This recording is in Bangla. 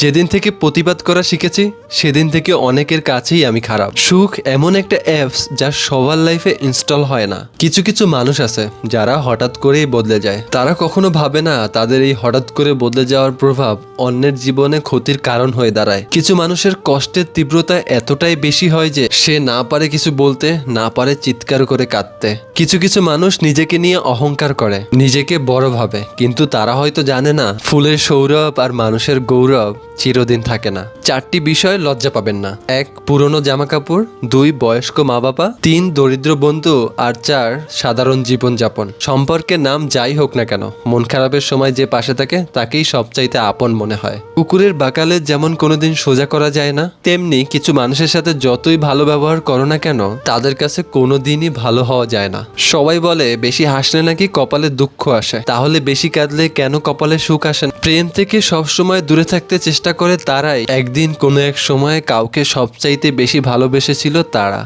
যেদিন থেকে প্রতিবাদ করা শিখেছি সেদিন থেকে অনেকের কাছেই আমি খারাপ। সুখ এমন একটা অ্যাপস যা সবার লাইফে ইনস্টল হয় না। কিছু কিছু মানুষ আছে যারা হঠাৎ করেই বদলে যায়। তারা কখনো ভাবে না তাদের এই হঠাৎ করে বদলে যাওয়ার প্রভাব অন্যের জীবনে ক্ষতির কারণ হয়ে দাঁড়ায়। কিছু মানুষের কষ্টের তীব্রতা এতটাই বেশি হয় যে সে না পারে কিছু বলতে, না পারে চিৎকার করে কাঁদতে। কিছু কিছু মানুষ নিজেকে নিয়ে অহংকার করে, নিজেকে বড় ভাবে, কিন্তু তারা হয়তো জানে না ফুলের সৌরভ আর মানুষের গৌরব চিরদিন থাকে না। 4টি বিষয় লজ্জা পাবেন না। 1. পুরনো জামা কাপড়। 2. বয়স্ক মা বাবা। 3. দরিদ্র বন্ধু। আর 4. সাধারণ জীবনযাপন। সম্পর্কের নাম যাই হোক না কেন, মন খারাপের সময় যে পাশে থাকে তাকেই সবচাইতে আপন মনে হয়। কুকুরের বাকালে যেমন কোনোদিন সোজা করা যায় না, তেমনি কিছু মানুষের সাথে যতই ভালো ব্যবহার করো না কেন তাদের কাছে কোনোদিনই ভালো হওয়া যায় না। সবাই বলে বেশি হাসলে নাকি কপালে দুঃখ আসে, তাহলে বেশি কাঁদলে কেন কপালে সুখ আসে না? প্রেম থেকে সবসময় দূরে থাকতে চেষ্টা করে তারাই একদিন কোনো এক সময় কাউকে সবচাইতে বেশি ভালোবেসেছিল তারা।